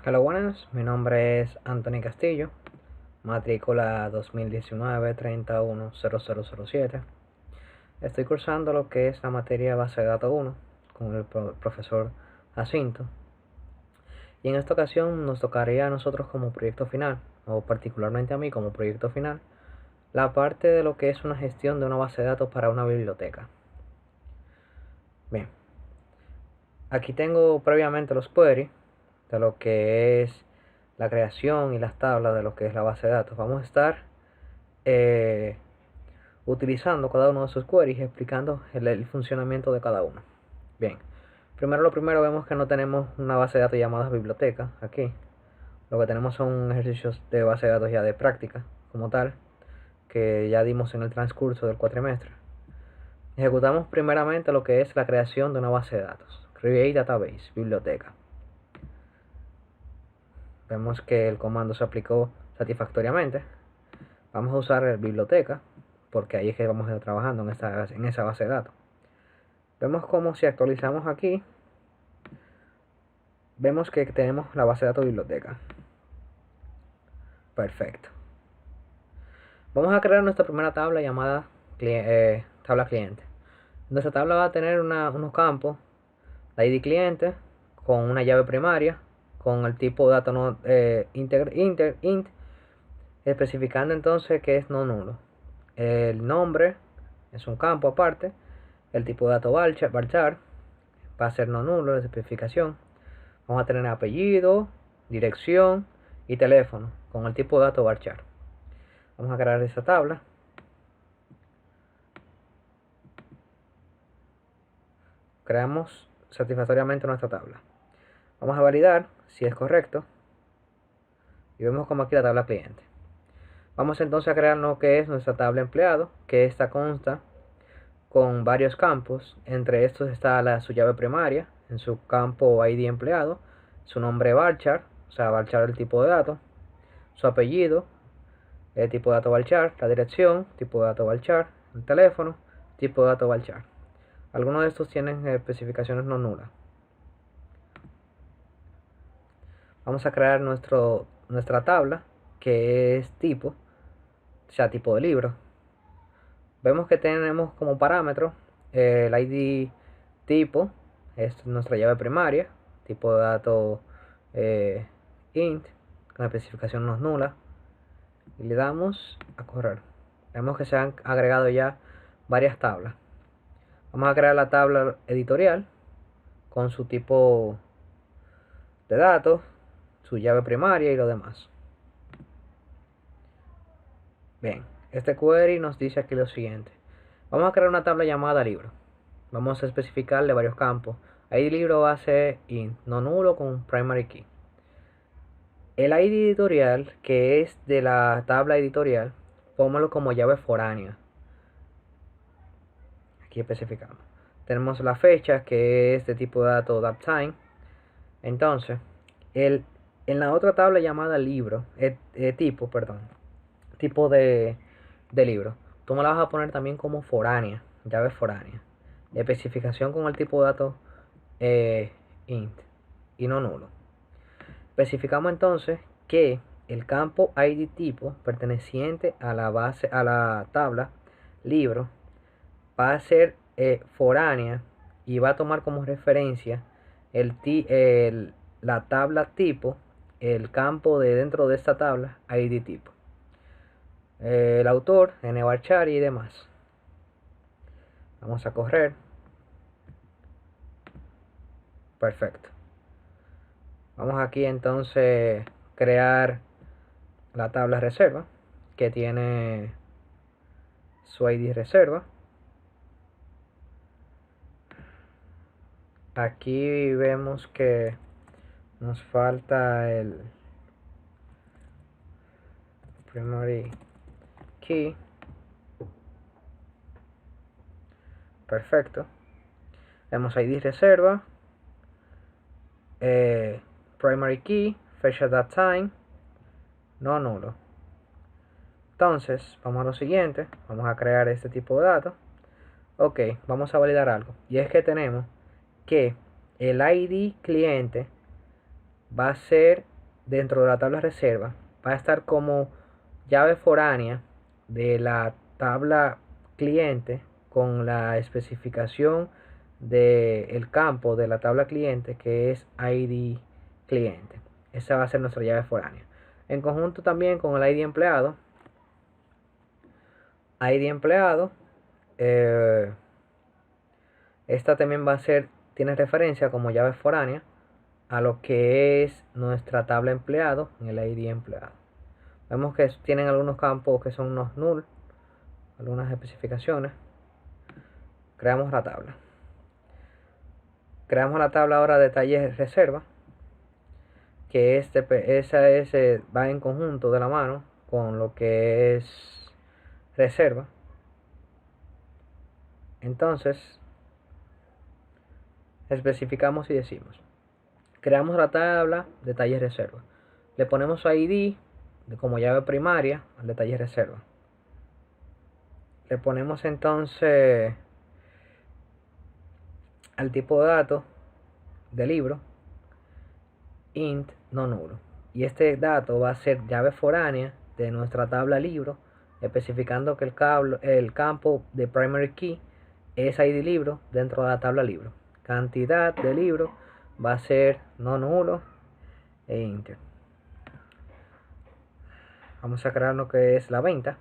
Hola, buenas, mi nombre es Anthony Castillo, matrícula 2019-310007. Estoy cursando lo que es la materia base de datos 1 con el profesor Jacinto. Y en esta ocasión nos tocaría a nosotros como proyecto final, o particularmente a mí como proyecto final, la parte de lo que es una gestión de una base de datos para una biblioteca. Bien, aquí tengo previamente los queries de lo que es la creación y las tablas de lo que es la base de datos. Vamos a estar eh, utilizando cada uno de esos queries y explicando el funcionamiento de cada uno. Bien, lo primero vemos que no tenemos una base de datos llamada biblioteca aquí. Lo que tenemos son ejercicios de base de datos ya de práctica como tal, que ya dimos en el transcurso del cuatrimestre. Ejecutamos primeramente lo que es la creación de una base de datos. Create Database, biblioteca. Vemos que el comando se aplicó satisfactoriamente. Vamos a usar biblioteca, porque ahí es que vamos a estar trabajando en esa base de datos. Vemos como si actualizamos aquí, vemos que tenemos la base de datos biblioteca. Perfecto. Vamos a crear nuestra primera tabla llamada tabla cliente. Nuestra tabla va a tener unos campos, la ID cliente, con una llave primaria, con el tipo de dato no, int, especificando entonces que es no nulo. El nombre es un campo aparte, el tipo de dato varchar va a ser no nulo, la especificación. Vamos a tener apellido, dirección y teléfono con el tipo de dato varchar. Vamos a crear esa tabla. Creamos satisfactoriamente nuestra tabla. Vamos a validar si es correcto. Y vemos como aquí la tabla cliente. Vamos entonces a crear lo que es nuestra tabla empleado, que esta consta con varios campos. Entre estos está su llave primaria, en su campo ID empleado, su nombre varchar, o sea, varchar el tipo de dato, su apellido, el tipo de dato varchar, la dirección, tipo de dato varchar, el teléfono, tipo de dato varchar. Algunos de estos tienen especificaciones no nulas. Vamos a crear nuestra tabla, que es tipo, o sea, tipo de libro. Vemos que tenemos como parámetro el ID tipo, es nuestra llave primaria, tipo de dato int, con especificación no nula, y le damos a correr. Vemos que se han agregado ya varias tablas. Vamos a crear la tabla editorial con su tipo de datos, su llave primaria y lo demás. Bien, este query nos dice aquí lo siguiente. Vamos a crear una tabla llamada libro. Vamos a especificarle varios campos. ID libro va a ser int, no nulo con primary key. El ID editorial, que es de la tabla editorial, póngalo como llave foránea. Aquí especificamos. Tenemos la fecha, que es de tipo de dato datetime. Entonces, en la otra tabla llamada libro, tipo de libro, tú me la vas a poner también como foránea, llave foránea. Especificación con el tipo de dato int y no nulo. Especificamos entonces que el campo ID tipo perteneciente a la tabla libro va a ser foránea y va a tomar como referencia la tabla tipo, el campo de dentro de esta tabla ID tipo, el autor, nvarchar y demás. Vamos a correr. Perfecto. Vamos aquí entonces crear la tabla reserva, que tiene su ID reserva. Aquí vemos que nos falta el primary key. Perfecto. Vemos ID reserva, primary key, fecha datetime, no nulo. Entonces, vamos a lo siguiente. Vamos a crear este tipo de datos. Ok, vamos a validar algo. Y es que tenemos que el ID cliente va a ser dentro de la tabla reserva va a estar como llave foránea de la tabla cliente con la especificación del campo de la tabla cliente, que es ID cliente. Esa va a ser nuestra llave foránea. En conjunto también con el ID empleado. ID empleado. Esta también va a ser, tiene referencia como llave foránea a lo que es nuestra tabla empleado en el ID empleado. Vemos que tienen algunos campos que son unos null, algunas especificaciones. Creamos la tabla. Creamos la tabla ahora de detalle reserva, que esa va en conjunto de la mano con lo que es reserva. Entonces especificamos y decimos: creamos la tabla detalle reserva. Le ponemos ID como llave primaria al detalle reserva. Le ponemos entonces al tipo de dato de libro int no nulo, y este dato va a ser llave foránea de nuestra tabla libro, especificando que el campo de primary key es ID libro dentro de la tabla libro. Cantidad de libro va a ser no nulo e enter. Vamos a crear lo que es la venta,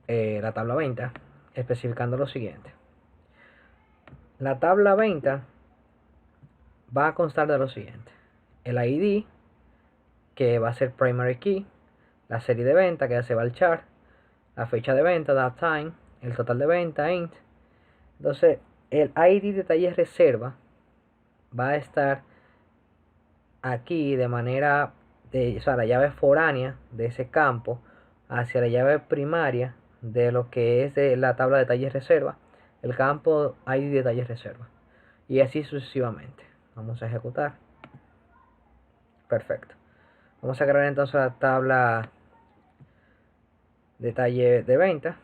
la tabla venta, especificando lo siguiente: la tabla venta va a constar de lo siguiente: el ID, que va a ser primary key, la serie de venta, que se va al chart, la fecha de venta, that time, el total de venta, int. Entonces el ID detalle reserva va a estar aquí de manera o sea, la llave foránea de ese campo hacia la llave primaria de lo que es de la tabla de detalles reserva, el campo ID detalles reserva, y así sucesivamente. Vamos a ejecutar. Perfecto. Vamos a crear entonces la tabla detalle de venta,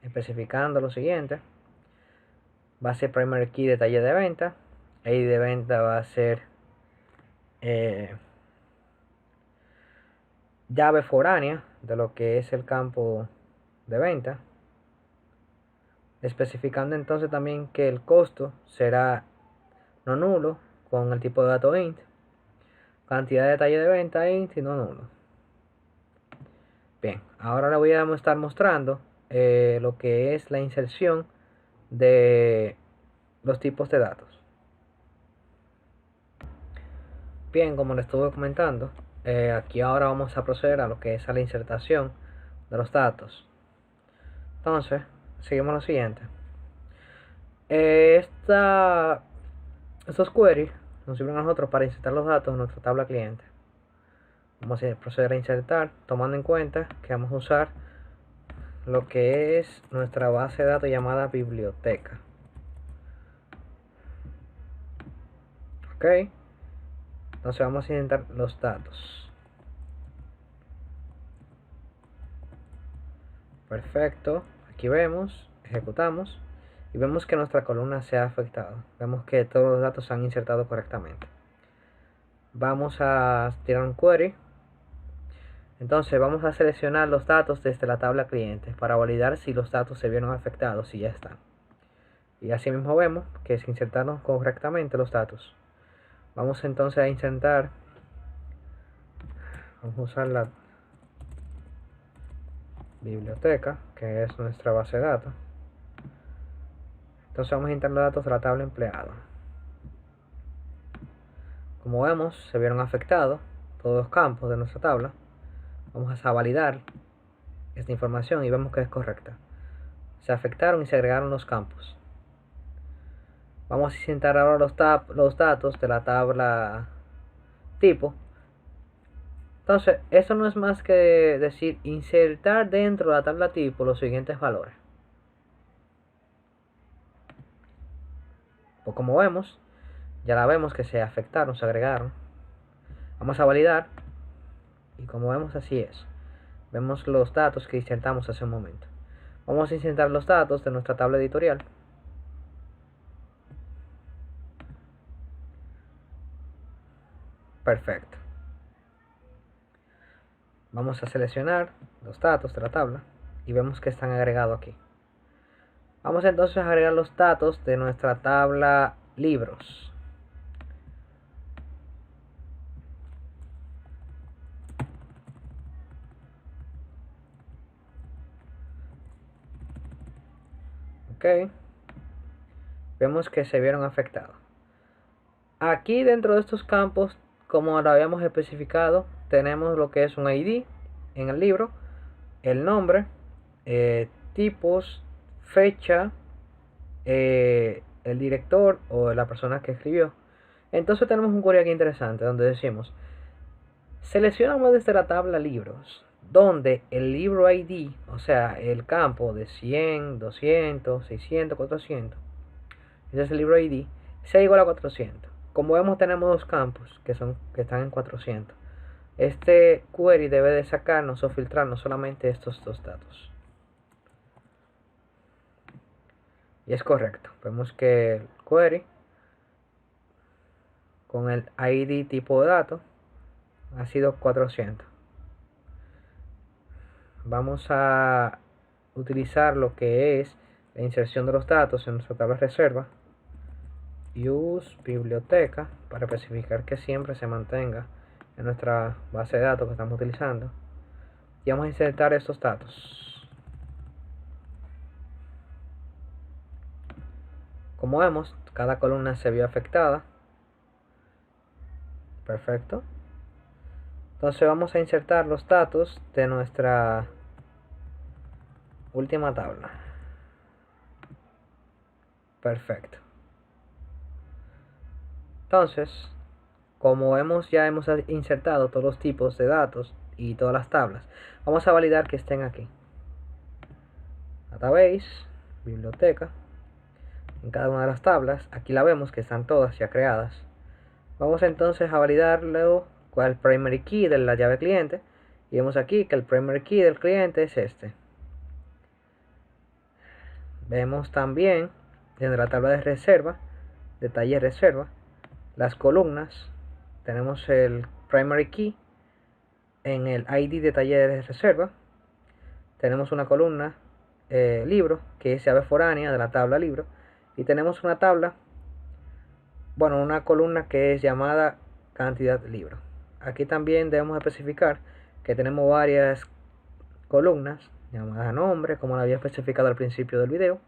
especificando lo siguiente: va a ser primary key detalle de venta, ID de venta va a ser llave foránea de lo que es el campo de venta, especificando entonces también que el costo será no nulo con el tipo de dato int, cantidad de detalle de venta int y no nulo. Bien, ahora le voy a estar mostrando lo que es la inserción de los tipos de datos. Bien, como les estuve comentando, aquí ahora vamos a proceder a lo que es a la insertación de los datos. Entonces, seguimos lo siguiente. Estos queries nos sirven a nosotros para insertar los datos en nuestra tabla cliente. Vamos a proceder a insertar, tomando en cuenta que vamos a usar lo que es nuestra base de datos llamada biblioteca. Ok, entonces vamos a insertar los datos. Perfecto, aquí vemos, ejecutamos y vemos que nuestra columna se ha afectado. Vemos que todos los datos se han insertado correctamente. Vamos a tirar un query. Entonces vamos a seleccionar los datos desde la tabla cliente para validar si los datos se vieron afectados, si ya están. Y así mismo vemos que se insertaron correctamente los datos. Vamos entonces a insertar, vamos a usar la biblioteca, que es nuestra base de datos. Entonces vamos a insertar los datos de la tabla empleado. Como vemos, se vieron afectados todos los campos de nuestra tabla. Vamos a validar esta información y vemos que es correcta. Se afectaron y se agregaron los campos. Vamos a insertar ahora los datos de la tabla tipo. Entonces, eso no es más que decir insertar dentro de la tabla tipo los siguientes valores. Pues como vemos, ya la vemos que se afectaron, se agregaron. Vamos a validar y como vemos, así es. Vemos los datos que insertamos hace un momento. Vamos a insertar los datos de nuestra tabla editorial. Perfecto. Vamos a seleccionar los datos de la tabla y vemos que están agregados aquí. Vamos entonces a agregar los datos de nuestra tabla libros. Ok, vemos que se vieron afectados. Aquí dentro de estos campos, como lo habíamos especificado, tenemos lo que es un ID en el libro, el nombre, tipos, fecha, el director o la persona que escribió. Entonces tenemos un query aquí interesante donde decimos: seleccionamos desde la tabla libros, donde el libro ID, o sea, el campo de 100, 200, 600, 400, ese es el libro ID, sea igual a 400. Como vemos, tenemos dos campos que están en 400. Este query debe de sacarnos o filtrarnos solamente estos dos datos. Y es correcto. Vemos que el query con el ID tipo de dato ha sido 400. Vamos a utilizar lo que es la inserción de los datos en nuestra tabla reserva. Use biblioteca para especificar que siempre se mantenga en nuestra base de datos que estamos utilizando. Y vamos a insertar estos datos. Como vemos, cada columna se vio afectada. Perfecto. Entonces vamos a insertar los datos de nuestra última tabla. Perfecto. Entonces, como ya hemos insertado todos los tipos de datos y todas las tablas, vamos a validar que estén aquí. Database, biblioteca. En cada una de las tablas, aquí la vemos que están todas ya creadas. Vamos entonces a validarlo con el primary key de la llave cliente. Y vemos aquí que el primary key del cliente es este. Vemos también en la tabla de reserva, detalle reserva, las columnas. Tenemos el primary key en el ID detalle de reserva. Tenemos una columna libro, que es llave foránea de la tabla libro. Y tenemos una tabla, bueno, una columna que es llamada cantidad libro. Aquí también debemos especificar que tenemos varias columnas llamadas nombre, como lo había especificado al principio del video,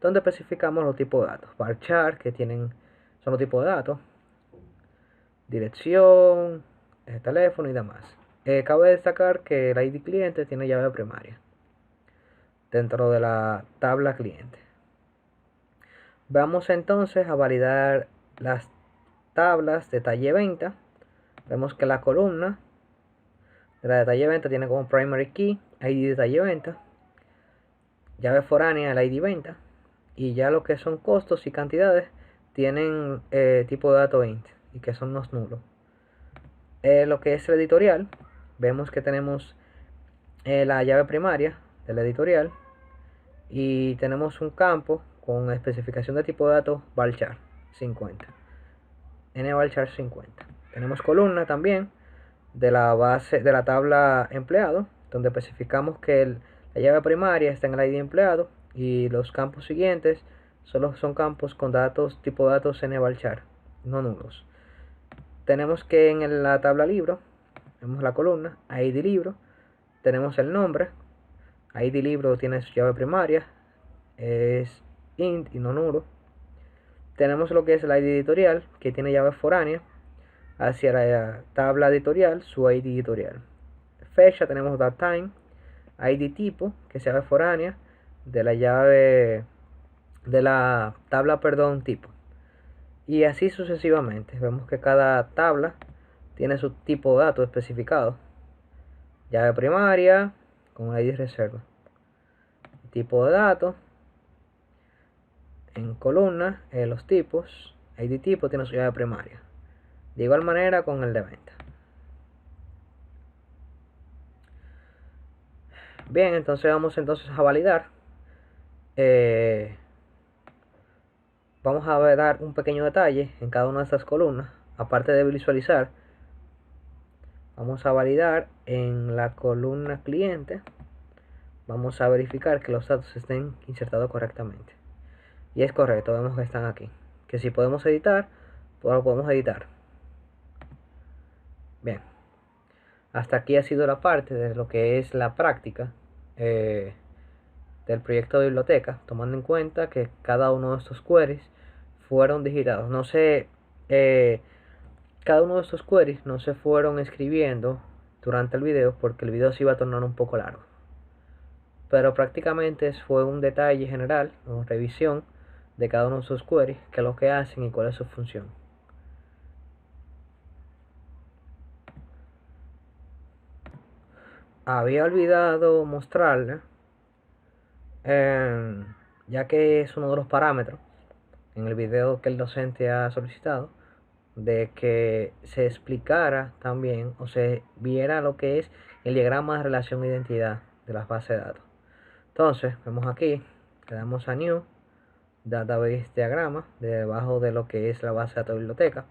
donde especificamos los tipos de datos. Varchar, que son los tipos de datos, dirección, teléfono y demás. Cabe destacar que el ID cliente tiene llave primaria dentro de la tabla cliente. Vamos entonces a validar las tablas detalle venta. Vemos que la columna de la detalle venta tiene como primary key ID detalle venta, llave foránea el ID venta, y ya lo que son costos y cantidades tienen tipo de dato int y que son los nulos. Lo que es el editorial, vemos que tenemos la llave primaria del editorial y tenemos un campo con especificación de tipo de datos varchar 50, nvarchar 50. Tenemos columna también de la base de la tabla empleado, donde especificamos que la llave primaria está en el ID empleado y los campos siguientes solo son campos con datos tipo datos nvarchar, no nulos. Tenemos que en la tabla libro tenemos la columna ID libro, tenemos el nombre, ID libro tiene su llave primaria, es int y no nulo. Tenemos lo que es el ID editorial, que tiene llave foránea hacia la tabla editorial, su ID editorial. Fecha tenemos datetime, ID tipo, que es llave foránea de la llave de la tabla, tipo. Y así sucesivamente. Vemos que cada tabla tiene su tipo de dato especificado. Llave primaria con ID reserva. Tipo de datos en columna, los tipos, ID tipo tiene su llave primaria. De igual manera con el de venta. Bien, entonces vamos a validar. Vamos a dar un pequeño detalle en cada una de estas columnas. Aparte de visualizar Vamos a validar en la columna cliente. Vamos a verificar que los datos estén insertados correctamente. Y es correcto, vemos que están aquí. Que si podemos editar, pues lo podemos editar. Bien. Hasta aquí ha sido la parte de lo que es la práctica del proyecto de biblioteca, tomando en cuenta que cada uno de estos queries fueron digitados. No sé, cada uno de estos queries no se fueron escribiendo durante el video porque el video se iba a tornar un poco largo. Pero prácticamente fue un detalle general o revisión de cada uno de esos queries, qué es lo que hacen y cuál es su función. Había olvidado mostrarle, ya que es uno de los parámetros en el video que el docente ha solicitado, de que se explicara también o se viera lo que es el diagrama de relación e identidad de las bases de datos. Entonces, vemos aquí, le damos a New Database Diagrama, debajo de lo que es la base de datos biblioteca,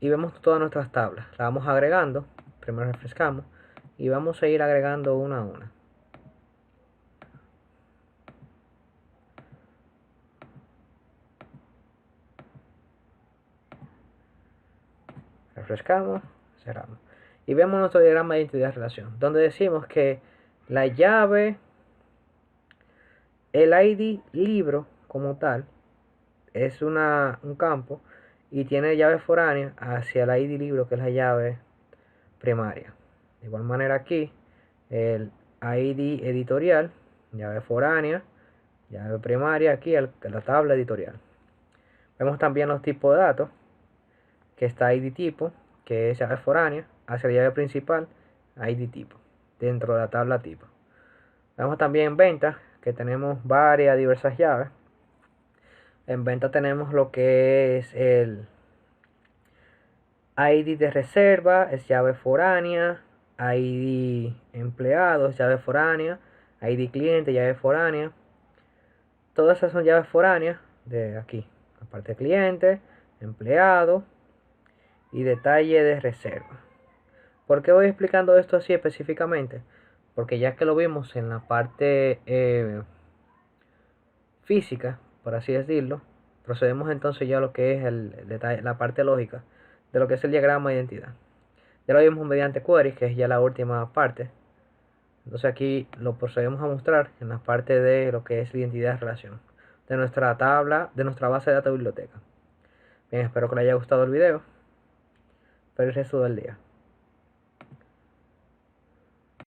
y vemos todas nuestras tablas. La vamos agregando, primero refrescamos, y vamos a ir agregando una a una. Refrescamos, cerramos. Y vemos nuestro diagrama de identidad de relación, donde decimos que la llave, el ID libro como tal, es un campo y tiene llave foránea hacia el ID libro, que es la llave primaria. De igual manera aquí, el ID editorial, llave foránea, llave primaria aquí, la tabla editorial. Vemos también los tipos de datos, que está ID tipo, que es llave foránea, hacia la llave principal, ID tipo, dentro de la tabla tipo. Vemos también en venta, que tenemos varias diversas llaves. En venta tenemos lo que es el ID de reserva, es llave foránea, ID empleado, es llave foránea, ID cliente, llave foránea. Todas esas son llaves foráneas de aquí, aparte de cliente, empleado y detalle de reserva. ¿Por qué voy explicando esto así específicamente? Porque ya que lo vimos en la parte física, por así decirlo, procedemos entonces ya a lo que es el detalle, la parte lógica de lo que es el diagrama de identidad. Ya lo vimos mediante queries, que es ya la última parte. Entonces aquí lo procedemos a mostrar en la parte de lo que es la identidad de relación de nuestra tabla, de nuestra base de datos biblioteca. Bien, espero que les haya gustado el video. Feliz resto del día.